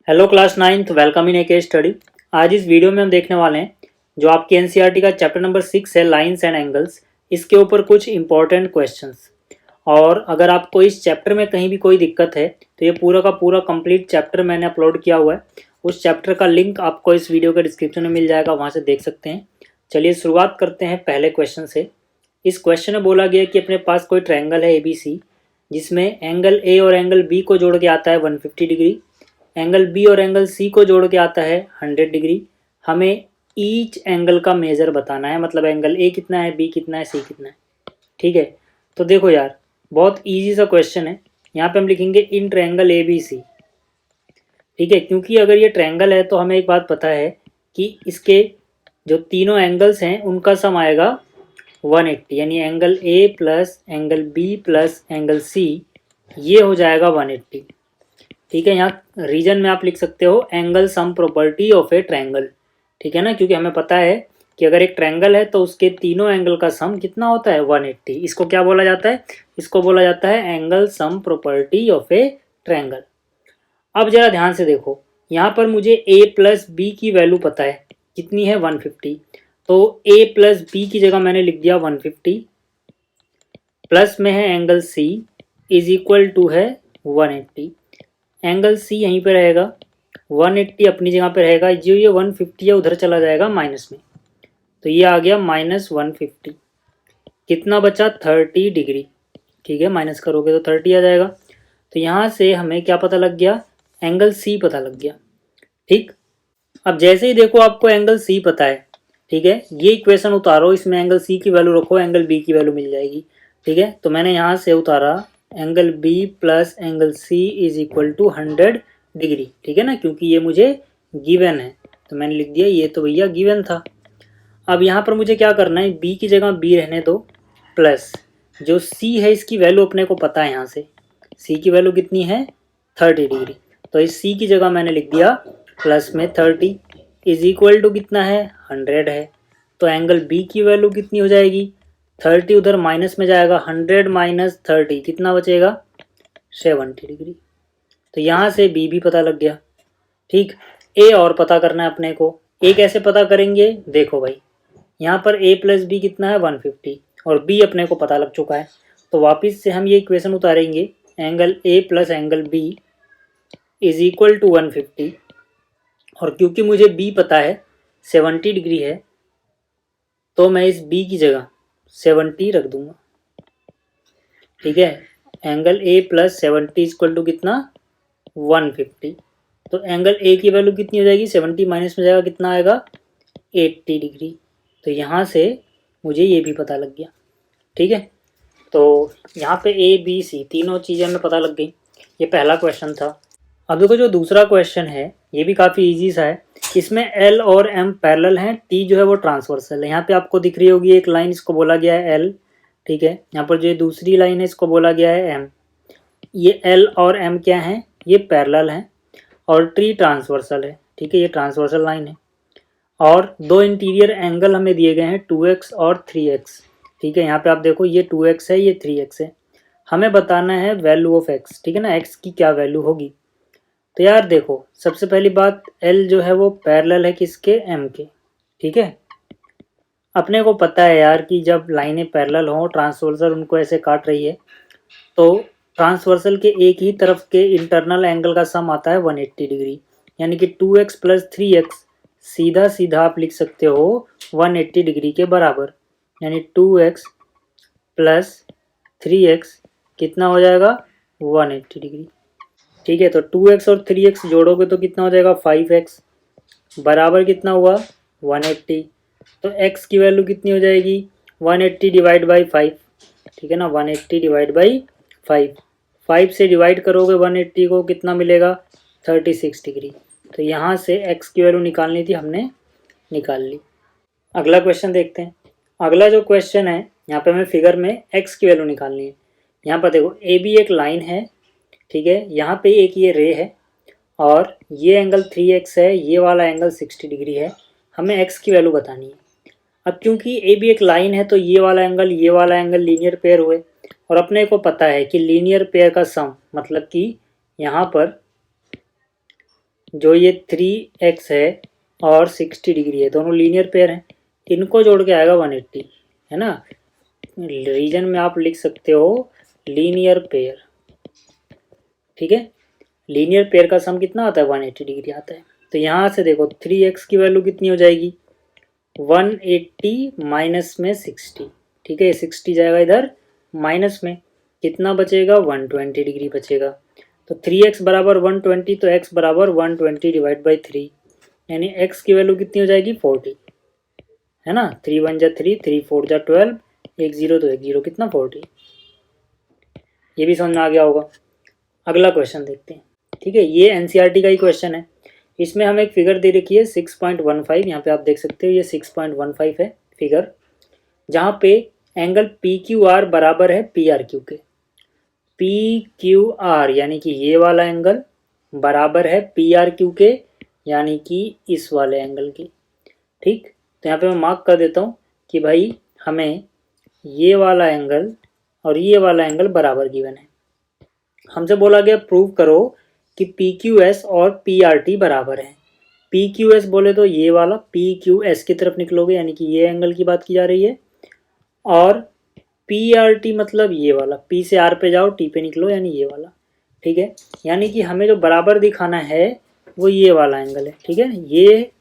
Hello class 9th, welcome in A K study. आज इस video में हम देखने वाले हैं जो आपके एनसीईआरटी का चैप्टर नंबर 6 है, लाइंस एंड एंगल्स। इसके ऊपर कुछ इंपॉर्टेंट क्वेश्चंस। और अगर आपको इस चैप्टर में कहीं भी कोई दिक्कत है तो ये पूरा का पूरा कंप्लीट चैप्टर मैंने अपलोड किया हुआ है। उस चैप्टर का लिंक आपको इस वीडियो के डिस्क्रिप्शन में मिल जाएगा, वहाँ से देख सकते हैं। चलिए शुरुआत करते हैं पहले क्वेश्चन से। इस क्वेश्चन में बोला गया कि अपने पास कोई ट्रायंगल है ABC, जिसमें एंगल ए और एंगल बी को जोड़ के आता है 150 डिग्री, एंगल बी और एंगल सी को जोड़ के आता है 100 डिग्री। हमें ईच एंगल का मेजर बताना है, मतलब एंगल ए कितना है, बी कितना है, सी कितना है। ठीक है, तो देखो यार, बहुत इजी सा क्वेश्चन है। यहाँ पे हम लिखेंगे in triangle A B C. ठीक है, क्योंकि अगर ये ट्रायंगल है तो हमें एक बात पता है कि इसके जो तीनों एंगल्स हैं उनका सम आएगा 180, यानी angle A plus angle B plus angle C, ये हो जाएगा 180। ठीक है, यहाँ रीजन में आप लिख सकते हो angle sum property of A triangle. ठीक है ना, क्योंकि हमें पता है कि अगर एक ट्रायंगल है तो उसके तीनों एंगल का सम कितना होता है, 180। इसको क्या बोला जाता है, इसको बोला जाता है angle sum property of A triangle. अब जरा ध्यान से देखो, यहाँ पर मुझे ए प्लस बी की वैल्यू पता है, कितनी है 150। तो ए प्लस बी की जगह मैंने लिख दिया 150, प्लस में है angle C is equal to है 180। एंगल सी यहीं पे रहेगा, 180 अपनी जगह पे रहेगा, जो ये 150 है उधर चला जाएगा माइनस में, तो ये आ गया -150। कितना बचा, 30 डिग्री। ठीक है, माइनस करोगे तो 30 आ जाएगा। तो यहाँ से हमें क्या पता लग गया, एंगल सी पता लग गया। ठीक, अब जैसे ही देखो आपको एंगल सी पता है, ठीक है, ये इक्वेशन उतारो, इसमें एंगल सी की वैल्यू रखो, एंगल बी की वैल्यू मिल जाएगी। ठीक है, तो मैंने यहाँ से उतारा angle B plus angle C is equal to 100 degree. ठीक है ना, क्योंकि ये मुझे गिवन है तो मैंने लिख दिया, ये तो भैया गिवन था। अब यहाँ पर मुझे क्या करना है, बी की जगह बी रहने दो, प्लस जो सी है इसकी वैल्यू अपने को पता है, यहाँ से सी की वैल्यू कितनी है 30 डिग्री। तो इस सी की जगह मैंने लिख दिया प्लस में 30 इज इक्वल टू कितना है, 100 है। तो एंगल बी की वैल्यू कितनी हो जाएगी, 30 उधर माइनस में जाएगा, 100 माइनस 30 कितना बचेगा, 70 डिग्री। तो यहाँ से बी भी पता लग गया। ठीक, ए और पता करना है अपने को। ए कैसे पता करेंगे, देखो भाई, यहाँ पर ए प्लस बी कितना है 150 और बी अपने को पता लग चुका है। तो वापस से हम ये इक्वेशन उतारेंगे, angle A plus angle B is equal to 150, और क्योंकि मुझे बी पता है 70 डिग्री है, तो मैं इस बी की जगह 70 रख दूंगा। ठीक है, angle A plus 70 equal to कितना, 150। तो एंगल ए की वैल्यू कितनी हो जाएगी, 70 माइनस में जाएगा, कितना आएगा 80 डिग्री। तो यहाँ से मुझे ये भी पता लग गया। ठीक है, तो यहाँ पे ए बी सी तीनों चीज़ें हमें पता लग गई। ये पहला क्वेश्चन था। अब देखो जो दूसरा क्वेश्चन है ये भी काफ़ी इजी सा है। इसमें एल और एम पैरेलल हैं, टी जो है वो ट्रांसवर्सल है। यहाँ पे आपको दिख रही होगी एक लाइन, इसको बोला गया है एल। ठीक है, यहाँ पर जो दूसरी लाइन है इसको बोला गया है एम। ये एल और एम क्या हैं, ये पैरेलल हैं और टी ट्रांसवर्सल है। ठीक है, ये ट्रांसवर्सल लाइन है। और दो इंटीरियर एंगल हमें दिए गए हैं 2x और 3x। ठीक है, यहाँ पे आप देखो ये 2x है, ये 3x है। हमें बताना है वैल्यू ऑफ x। ठीक है ना, x की क्या वैल्यू होगी। तो यार देखो, सबसे पहली बात, L जो है वो पैरेलल है किसके, M के। ठीक है, अपने को पता है यार कि जब लाइनें पैरेलल हों, ट्रांसवर्सल उनको ऐसे काट रही है, तो ट्रांसवर्सल के एक ही तरफ के इंटरनल एंगल का सम आता है 180 डिग्री, यानी कि 2x प्लस 3x सीधा सीधा आप लिख सकते हो 180 डिग्री के बराबर, यानी 2x प्लस 3x कितना हो जाएगा, 180 डिग्री। ठीक है, तो 2x और 3x जोड़ोगे तो कितना हो जाएगा, 5x बराबर कितना हुआ, 180। तो x की वैल्यू कितनी हो जाएगी, 180 डिवाइड बाई 5। ठीक है ना, 180 डिवाइड बाई 5, 5 से डिवाइड करोगे 180 को, कितना मिलेगा, 36 डिग्री। तो यहाँ से x की वैल्यू निकालनी थी, हमने निकाल ली। अगला क्वेश्चन देखते हैं। अगला जो क्वेश्चन है, यहाँ पे हमें फिगर में x की वैल्यू निकालनी है। यहाँ पर देखो ए बी एक लाइन है। ठीक है, यहाँ पे एक ये रे है और ये एंगल 3x है, ये वाला एंगल 60 डिग्री है। हमें x की वैल्यू बतानी है। अब क्योंकि ए बी एक लाइन है तो ये वाला एंगल लीनियर पेयर हुए, और अपने को पता है कि लीनियर पेयर का सम, मतलब कि यहाँ पर जो ये 3x है और 60 डिग्री है, दोनों लीनियर पेयर हैं, इनको जोड़ के आएगा 180, है ना। रीजन में आप लिख सकते हो लीनियर पेयर, ठीक है। लीनियर पेयर का सम कितना आता है, 180 डिग्री आता है। तो यहाँ से देखो 3x की वैल्यू कितनी हो जाएगी, 180 माइनस में 60, ठीक है। 60 जाएगा इधर माइनस में, कितना बचेगा, 120 डिग्री बचेगा। तो 3x बराबर 120, तो x बराबर 120 डिवाइड बाई 3, यानी x की वैल्यू कितनी हो जाएगी, 40, है ना। 3 1 जा 3, 3 4 जा 12, 1 0 तो 1 0 कितना, 40। ये भी समझ में आ गया होगा। अगला क्वेश्चन देखते हैं, ठीक है। ये एनसीईआरटी का ही क्वेश्चन है। इसमें हमें एक फिगर दे रखी है 6.15, यहाँ पे आप देख सकते हो ये 6.15 है फिगर, जहाँ पे एंगल पी क्यू आर बराबर है पी आर क्यू के। पी क्यू आर यानी कि ये वाला एंगल बराबर है पी आर क्यू के, यानी कि इस वाले एंगल के, ठीक। तो यहाँ पे मैं मार्क कर देता हूँ कि भाई हमें ये वाला एंगल और ये वाला एंगल बराबर गिवन है। हमसे बोला गया प्रूव करो कि पी क्यू एस और पी आर टी बराबर है। पी क्यू एस बोले तो ये वाला, पी क्यू एस की तरफ निकलोगे यानी कि ये एंगल की बात की जा रही है, और पी आर टी मतलब ये वाला, पी से आर पे जाओ टी पे निकलो यानी ये वाला, ठीक है। यानी कि हमें जो बराबर दिखाना है वो ये वाला एंगल है, ठीक है। ये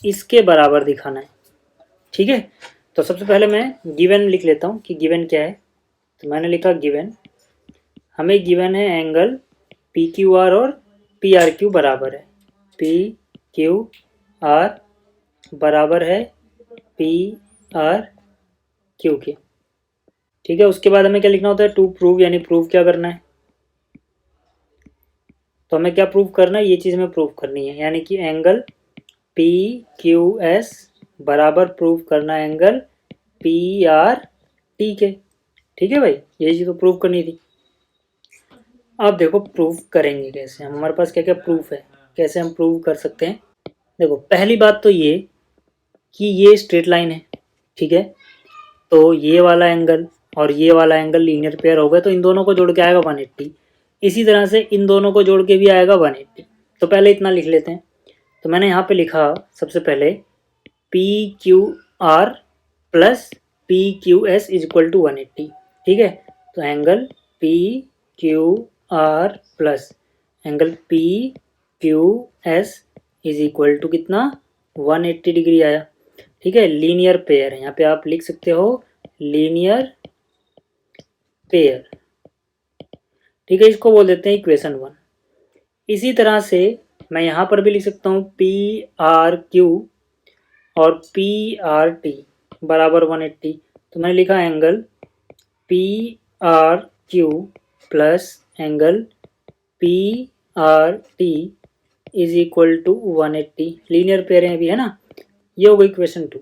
इसके बराबर दिखाना है, ठीक है। तो सबसे पहले मैं गिवन लिख लेता हूँ कि गिवन क्या है। तो मैंने लिखा गिवन, हमें गिवन है एंगल पी क्यू आर और पी आर क्यू बराबर है, पी क्यू आर बराबर है पी आर क्यू के, ठीक है। उसके बाद हमें क्या लिखना होता है, टू प्रूव, यानी प्रूव क्या करना है। तो हमें क्या प्रूव करना है, ये चीज़ हमें प्रूव करनी है, यानी कि एंगल पी क्यू एस बराबर प्रूव करना है एंगल पी आर टी के, ठीक है भाई। ये चीज़ तो प्रूव करनी थी। अब देखो प्रूव करेंगे कैसे हम, हमारे पास क्या क्या प्रूफ है, कैसे हम प्रूव कर सकते हैं। देखो पहली बात तो ये कि ये स्ट्रेट लाइन है, ठीक है। तो ये वाला एंगल और ये वाला एंगल लीनियर पेयर हो गए, तो इन दोनों को जोड़ के आएगा 180। इसी तरह से इन दोनों को जोड़ के भी आएगा 180। तो पहले इतना लिख लेते हैं। तो मैंने यहाँ पे लिखा सबसे पहले P Q R plus P Q S is equal to 180, ठीक है। तो angle P Q R plus angle P Q S is equal to कितना, 180 डिग्री आया, ठीक है। लीनियर पेयर है, यहाँ पे आप लिख सकते हो लीनियर पेयर, ठीक है। इसको बोल देते हैं इक्वेशन 1। इसी तरह से मैं यहाँ पर भी लिख सकता हूँ पी आर क्यू और पी आर टी बराबर 180। तो मैंने लिखा angle P R Q plus angle P R T is equal to 180। Linear pair हैं अभी, है ना। ये हो गई इक्वेशन 2।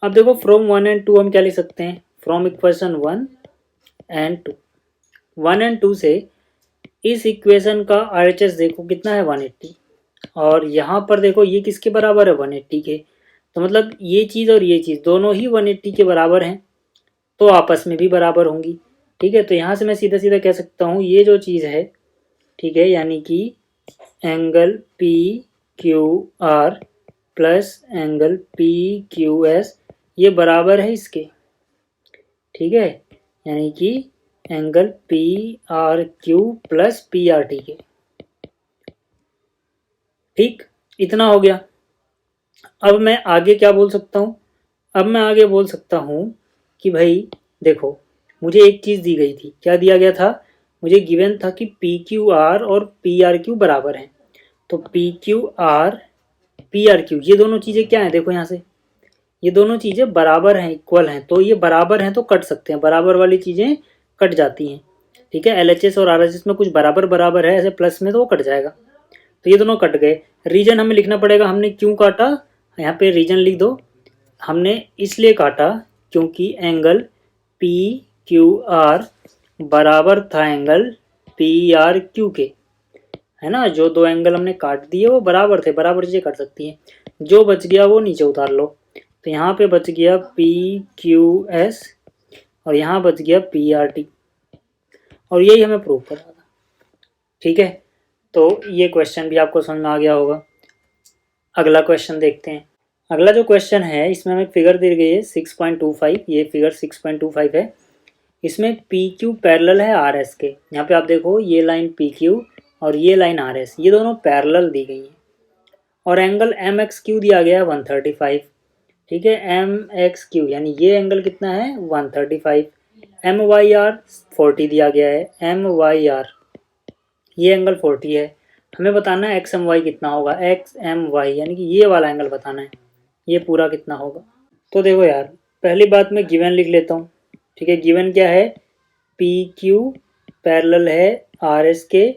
अब देखो फ्रॉम 1 एंड 2 हम क्या लिख सकते हैं, फ्रॉम इक्वेशन 1 एंड 2। 1 एंड 2 से इस इक्वेशन का RHS देखो कितना है, 180, और यहाँ पर देखो ये किसके बराबर है, 180 के। तो मतलब ये चीज़ और ये चीज़ दोनों ही 180 के बराबर हैं, तो आपस में भी बराबर होंगी, ठीक है। तो यहाँ से मैं सीधा सीधा कह सकता हूँ ये जो चीज़ है, ठीक है, यानी कि angle P Q R plus angle P Q S ये बराबर है इसके, ठीक है, यानी कि angle P R Q plus P R T के, ठीक। इतना हो गया। अब मैं आगे क्या बोल सकता हूँ, अब मैं आगे बोल सकता हूँ कि भाई देखो मुझे एक चीज़ दी गई थी, क्या दिया गया था, मुझे गिवन था कि पी क्यू आर और पी आर क्यू बराबर हैं। तो P Q R P R Q ये दोनों चीज़ें क्या हैं, देखो यहाँ से ये दोनों चीज़ें बराबर हैं, इक्वल हैं। तो ये बराबर हैं तो कट सकते हैं, बराबर वाली चीज़ें कट जाती हैं, ठीक है। LHS और RHS में कुछ बराबर बराबर है ऐसे प्लस में, तो वो कट जाएगा। तो ये दोनों कट गए। रीजन हमें लिखना पड़ेगा, हमने क्यों काटा, यहाँ पे रीजन लिख दो। हमने इसलिए काटा क्योंकि एंगल पी क्यू आर बराबर था एंगल पी आर क्यू के, है ना। जो दो एंगल हमने काट दिए वो बराबर थे, बराबर चीज़ें काट सकती हैं। जो बच गया वो नीचे उतार लो। तो यहाँ पे बच गया पी क्यू एस और यहाँ बच गया पी आर टी, और यही हमें प्रूव करना था, ठीक है। तो ये क्वेश्चन भी आपको समझ में आ गया होगा। अगला क्वेश्चन देखते हैं। अगला जो क्वेश्चन है इसमें हमें फिगर दी गई है 6.25, ये फिगर 6.25 है। इसमें पी क्यू पैरेलल है आर एस के। यहाँ पे आप देखो ये लाइन पी क्यू और ये लाइन आर एस, ये दोनों पैरेलल दी गई हैं और एंगल एम एक्स क्यू दिया गया है 135। ठीक है, एम एक्स क्यू यानी ये एंगल कितना है 135। एम वाई आर 40 दिया गया है, एम वाई आर ये एंगल 40 है। हमें बताना है एक्स एम वाई कितना होगा, एक्स एम वाई यानी कि ये वाला एंगल बताना है, ये पूरा कितना होगा। तो देखो यार, पहली बात मैं गिवन लिख लेता हूँ। ठीक है, गिवन क्या है, पी क्यू पैरेलल है आर एस के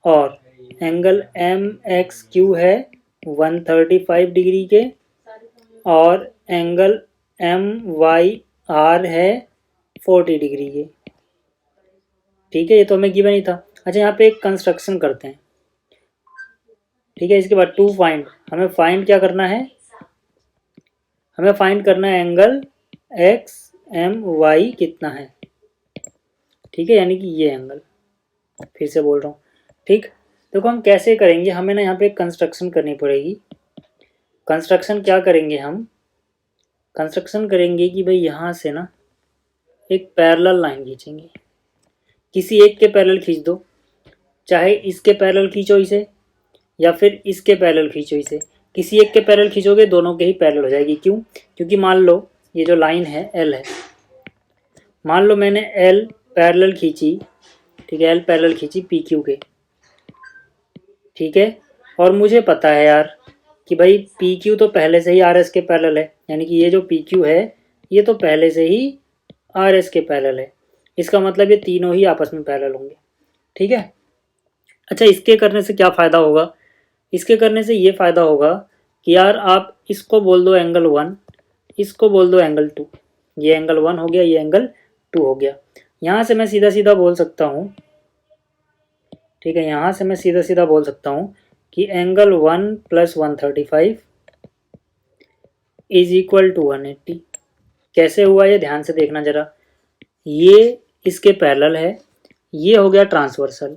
और एंगल एम एक्स क्यू है 135 डिग्री के और एंगल एम वाई आर है 40 डिग्री के। ठीक है, ये तो हमें गिवन ही था। अच्छा, यहाँ पे एक कंस्ट्रक्शन करते हैं। ठीक है, इसके बाद टू फाइंड, हमें फाइंड क्या करना है, हमें फाइंड करना है एंगल एक्स एम वाई कितना है। ठीक है, यानी कि ये एंगल, फिर से बोल रहा हूँ। ठीक, देखो हम कैसे करेंगे, हमें ना यहाँ पे कंस्ट्रक्शन करनी पड़ेगी। कंस्ट्रक्शन क्या करेंगे, हम कंस्ट्रक्शन करेंगे कि भाई यहाँ से ना एक पैरेलल लाइन खींचेंगे, किसी एक के पैरेलल खींच दो, चाहे इसके पैरेलल खींचो इसे या फिर इसके पैरेलल खींचो इसे। किसी एक के पैरेलल खींचोगे दोनों के ही पैरेलल हो जाएगी। क्यों, क्योंकि मान लो ये जो लाइन है एल है, मान लो मैंने एल पैरेलल खींची। ठीक है, एल पैरेलल खींची पी क्यू के। ठीक है, और मुझे पता है यार कि भाई पी क्यू तो पहले से ही आर एस के पैरेलल है, यानी कि ये जो पी क्यू है ये तो पहले से ही आर एस के पैरेलल है। इसका मतलब ये तीनों ही आपस में पैरेलल होंगे। ठीक है, अच्छा इसके करने से क्या फ़ायदा होगा, इसके करने से ये फ़ायदा होगा कि यार आप इसको बोल दो एंगल 1, इसको बोल दो एंगल 2। ये एंगल 1 हो गया, ये एंगल 2 हो गया। यहाँ से मैं सीधा सीधा बोल सकता हूँ, ठीक है, यहाँ से मैं सीधा सीधा बोल सकता हूँ कि एंगल 1 + 135 इज इक्वल टू 180। कैसे हुआ ये ध्यान से देखना ज़रा, ये इसके पैरेलल है, ये हो गया ट्रांसवर्सल,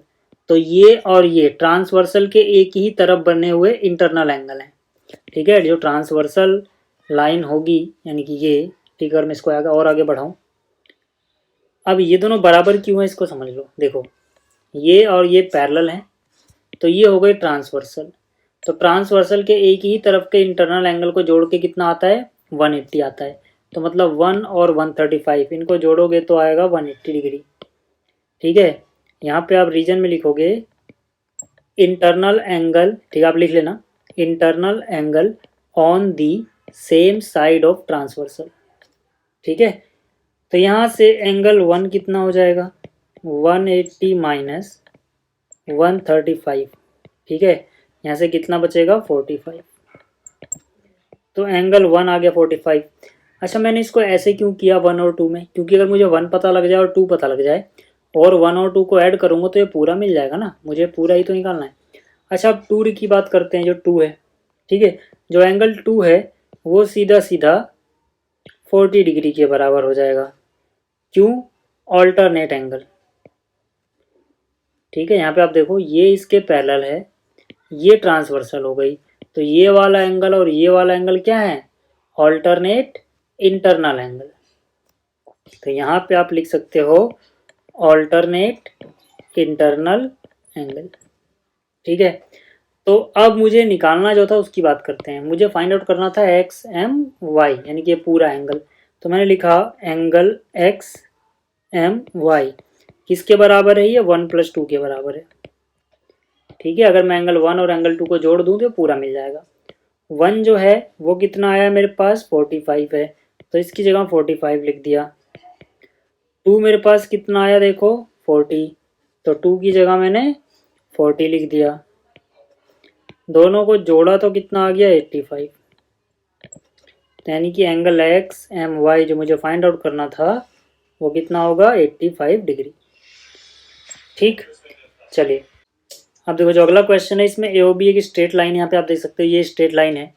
तो ये और ये ट्रांसवर्सल के एक ही तरफ बने हुए इंटरनल एंगल हैं। ठीक है, जो ट्रांसवर्सल लाइन होगी यानी कि ये, ठीक है, मैं इसको आगे बढ़ाऊँ। अब ये दोनों बराबर क्यों है इसको समझ लो। देखो ये और ये पैरेलल हैं, तो ये हो गए ट्रांसवर्सल, तो ट्रांसवर्सल के एक ही तरफ के इंटरनल एंगल को जोड़ के कितना आता है 180 आता है। तो मतलब 1 और 135 इनको जोड़ोगे तो आएगा 180 डिग्री। ठीक है, यहाँ पे आप रीजन में लिखोगे इंटरनल एंगल, ठीक है, आप लिख लेना internal angle on the same side of transversal. ठीक है, तो यहाँ से एंगल 1 कितना हो जाएगा 180 माइनस 135। ठीक है, यहाँ से कितना बचेगा 45, तो एंगल 1 आ गया 45। अच्छा मैंने इसको ऐसे क्यों किया 1 और 2 में, क्योंकि अगर मुझे 1 पता लग जाए और 2 पता लग जाए और 1 और 2 को ऐड करूँगा तो ये पूरा मिल जाएगा ना, मुझे पूरा ही तो निकालना है। अच्छा अब 2 की बात करते हैं, जो 2 है। ठीक है, जो एंगल 2 है वो सीधा सीधा 40 डिग्री के बराबर हो जाएगा। क्यों, ऑल्टरनेट एंगल। ठीक है, यहाँ पे आप देखो ये इसके पैरेलल है, ये ट्रांसवर्सल हो गई, तो ये वाला एंगल और ये वाला एंगल क्या है ऑल्टरनेट इंटरनल एंगल। तो यहाँ पे आप लिख सकते हो ऑल्टरनेट इंटरनल एंगल। ठीक है, तो अब मुझे निकालना जो था उसकी बात करते हैं। मुझे फाइंड आउट करना था एक्स एम वाई यानी कि पूरा एंगल, तो मैंने लिखा एंगल एक्स एम वाई किसके बराबर है, ये 1 + 2 के बराबर है। ठीक है, अगर मैं एंगल 1 और एंगल 2 को जोड़ दूं तो पूरा मिल जाएगा। 1 जो है वो कितना आया मेरे पास 45 है, तो इसकी जगह 45 लिख दिया। 2 मेरे पास कितना आया देखो 40, तो 2 की जगह मैंने 40 लिख दिया। दोनों को जोड़ा तो कितना आ गया 85, यानी कि एंगल एक्स एम वाई जो मुझे फाइंड आउट करना था वो कितना होगा 85 डिग्री। ठीक, चलिए अब देखो जो अगला क्वेश्चन है इसमें ए ओ बी एक स्ट्रेट लाइन, यहाँ पे आप देख सकते हो ये स्ट्रेट लाइन है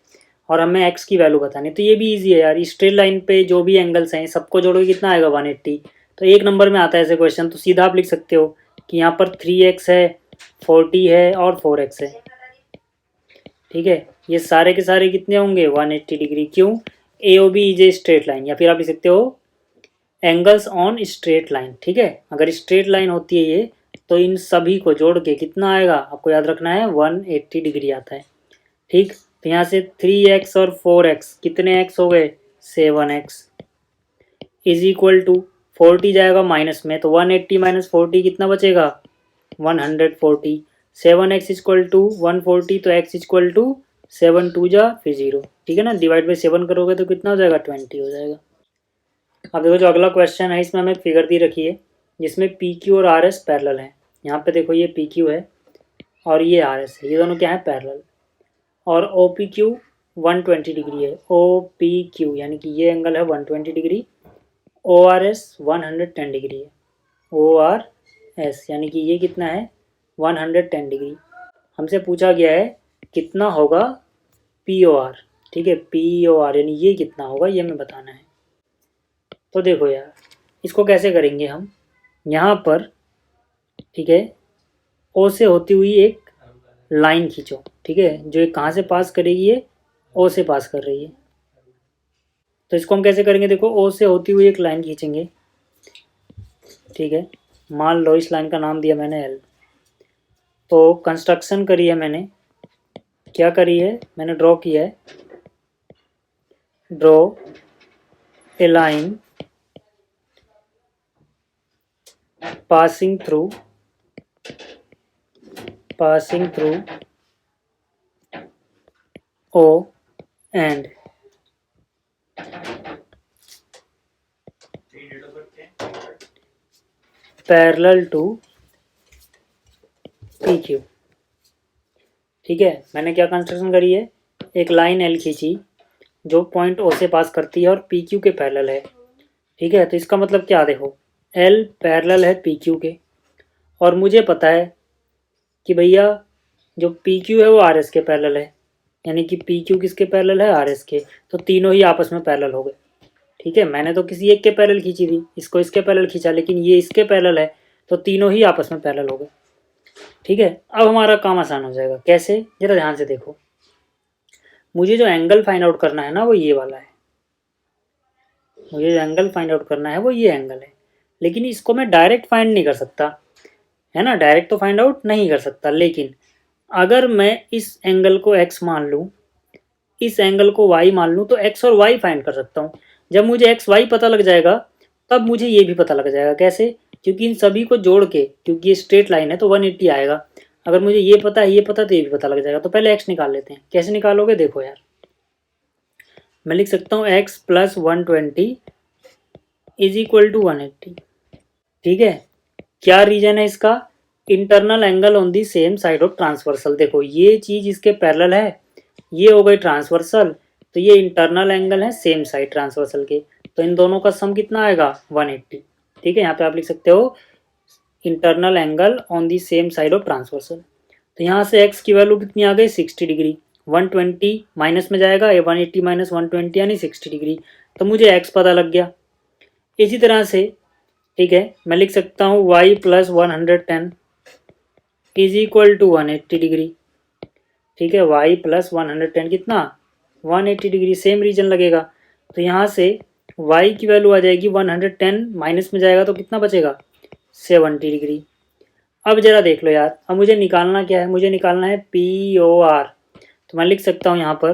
और हमें एक्स की वैल्यू बतानी, तो ये भी इजी है यार। स्ट्रेट लाइन पे जो भी एंगल्स हैं सबको जोड़ोगे कितना आएगा 180, तो एक नंबर में आता है ऐसे क्वेश्चन। तो सीधा आप लिख सकते हो कि यहाँ पर 3x है 40 है और 4x है। ठीक है, ये सारे के सारे कितने होंगे 180 डिग्री। क्यों? A O B is a straight line, या फिर आप लिख सकते हो एंगल्स ऑन स्ट्रेट लाइन। ठीक है, अगर स्ट्रेट लाइन होती है ये तो इन सभी को जोड़ के कितना आएगा आपको याद रखना है 180 डिग्री आता है। ठीक, तो यहाँ से 3x और 4x कितने x हो गए 7x इज इक्वल टू 40 जाएगा माइनस में, तो 180 माइनस 40 कितना बचेगा 140। 7x इक्वल टू 140, तो x इक्वल टू 7 2 जा फिर 0। ठीक है ना, डिवाइड बाई 7 करोगे तो कितना हो जाएगा 20 हो जाएगा। अब देखो जो अगला क्वेश्चन है इसमें हमें फिगर दी रखी है जिसमें पी क्यू और आर एस पैरेलल है। यहाँ पे देखो ये पी क्यू है और ये आर एस है, ये दोनों क्या है पैरेलल। और ओ पी क्यू 120 डिग्री है, ओ पी क्यू यानी कि ये एंगल है 120 degree, O R S 110 degree है, ओ आर एस यानी कि ये कितना है 110 डिग्री। हमसे पूछा गया है कितना होगा पी ओ आर। ठीक है, पी ओ आर यानी ये कितना होगा ये हमें बताना है। तो देखो यार इसको कैसे करेंगे हम, यहाँ पर ठीक है ओ से होती हुई एक लाइन खींचो। ठीक है, जो ये कहाँ से पास करेगी ये ओ से पास कर रही है, तो इसको हम कैसे करेंगे देखो ओ से होती हुई एक लाइन खींचेंगे। ठीक है, मान लो इस लाइन का नाम दिया मैंने एल। तो कंस्ट्रक्शन करी है मैंने, क्या करी है मैंने ड्रॉ किया है, draw a line passing through O and parallel to PQ। ठीक है, मैंने क्या कंस्ट्रक्शन करी है, एक लाइन L खींची जो पॉइंट O से पास करती है और PQ के पैरेलल है। ठीक है, तो इसका मतलब क्या देखो L पैरेलल है PQ के, और मुझे पता है कि भैया जो PQ है वो RS के पैरेलल है, यानी कि PQ किसके पैरेलल है RS के, तो तीनों ही आपस में पैरेलल हो गए। ठीक है, मैंने तो किसी एक के पैरेलल खींची थी, इसको इसके पैरेलल खींचा, लेकिन ये इसके पैरेलल है तो तीनों ही आपस में पैरेलल हो गए। ठीक है, अब हमारा काम आसान हो जाएगा। कैसे, जरा ध्यान से देखो, मुझे जो एंगल फाइंड आउट करना है ना वो ये वाला है, मुझे जो एंगल फाइंड आउट करना है वो ये एंगल है, लेकिन इसको मैं डायरेक्ट फाइंड नहीं कर सकता है ना, डायरेक्ट तो फाइंड आउट नहीं कर सकता, लेकिन अगर मैं इस एंगल को x मान लूँ, इस एंगल को y मान लूँ, तो x और y फाइंड कर सकता हूँ। जब मुझे x y पता लग जाएगा तब मुझे ये भी पता लग जाएगा। कैसे, क्योंकि इन सभी को जोड़ के, क्योंकि ये स्ट्रेट लाइन है तो 180 आएगा। अगर मुझे ये पता है ये पता तो ये भी पता लग जाएगा। तो पहले x निकाल लेते हैं। कैसे निकालोगे देखो यार, मैं लिख सकता हूँ x plus 120 is equal to 180। ठीक है, क्या रीजन है इसका, internal angle on the same side of transversal. देखो ये चीज इसके पैरेलल है, ये हो गई ट्रांसवर्सल, तो ये इंटरनल एंगल है सेम साइड ट्रांसवर्सल के, तो इन दोनों का सम कितना आएगा 180। ठीक है, यहाँ पे आप लिख सकते हो internal angle on the same side of transversal. तो यहाँ से x की वैल्यू कितनी आ गई 60 डिग्री, 120 माइनस में जाएगा, ये 180 माइनस 120 यानी 60 डिग्री, तो मुझे x पता लग गया। इसी तरह से ठीक है मैं लिख सकता हूँ y plus 110 is equal to 180 degree. ठीक है, y प्लस 110 कितना 180 डिग्री, सेम रीजन लगेगा। तो यहाँ से y की वैल्यू आ जाएगी 110 माइनस में जाएगा तो कितना बचेगा 70 डिग्री। अब जरा देख लो यार, अब मुझे निकालना क्या है, मुझे निकालना है पी ओ आर। तो मैं लिख सकता हूँ यहाँ पर,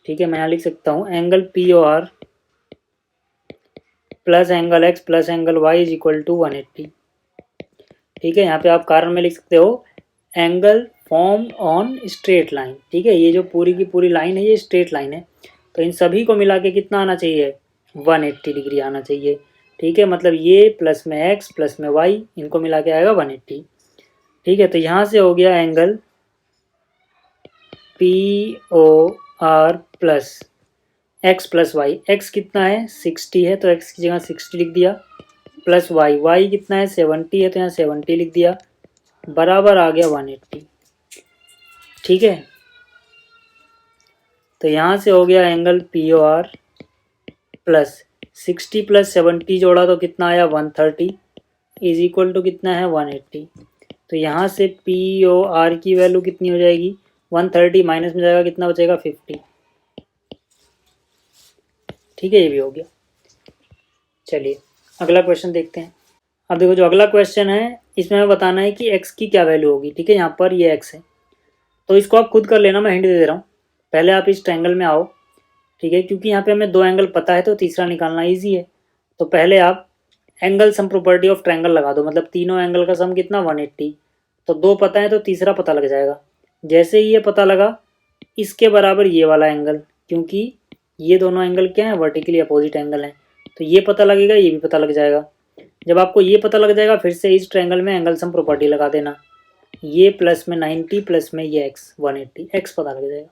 ठीक है मैं यहाँ लिख सकता हूँ angle P O R plus angle X plus angle Y is equal to 180। ठीक है, यहाँ पे आप कारण में लिख सकते हो angle form on straight line. ठीक है, ये जो पूरी की पूरी लाइन है ये स्ट्रेट लाइन है, तो इन सभी को मिला के कितना आना चाहिए 180 डिग्री आना चाहिए। ठीक है, मतलब ये प्लस में एक्स प्लस में वाई इनको मिला के आएगा 180। ठीक है, तो यहाँ से हो गया angle P O R plus X plus Y. X कितना है 60 है तो एक्स की जगह 60 लिख दिया, प्लस वाई, वाई कितना है 70 है तो यहाँ 70 लिख दिया, बराबर आ गया 180। ठीक है, तो यहाँ से हो गया angle P O R plus 60 plus 70 जोड़ा तो कितना आया 130 इज इक्वल टू कितना है 180। तो यहाँ से पी ओ आर की वैल्यू कितनी हो जाएगी, 130 माइनस में जाएगा कितना बचेगा 50। ठीक है, ये भी हो गया। चलिए अगला क्वेश्चन देखते हैं। अब देखो जो अगला क्वेश्चन है इसमें हमें बताना है कि x की क्या वैल्यू होगी। ठीक है, यहाँ पर ये x है, तो इसको आप खुद कर लेना, मैं हिंट दे रहा हूँ। पहले आप इस ट्रायंगल में आओ। ठीक है, क्योंकि यहाँ पे हमें दो एंगल पता है तो तीसरा निकालना ईजी है। तो पहले आप angle sum property of triangle लगा दो, मतलब तीनों एंगल का सम कितना 180। तो दो पता है तो तीसरा पता लग जाएगा। जैसे ही ये पता लगा, इसके बराबर ये वाला एंगल, क्योंकि ये दोनों एंगल क्या है, वर्टिकली अपोजिट एंगल हैं, तो ये पता लगेगा, ये भी पता लग जाएगा। जब आपको ये पता लग जाएगा, फिर से इस ट्रायंगल में एंगल सम प्रॉपर्टी लगा देना। ये प्लस में 90 प्लस में ये x 180, x पता लग जाएगा।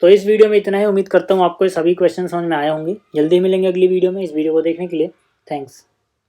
तो इस वीडियो में इतना ही। उम्मीद करता हूँ आपको सभी क्वेश्चन समझ में आए होंगे। जल्दी मिलेंगे अगली वीडियो में। इस वीडियो को देखने के लिए थैंक्स।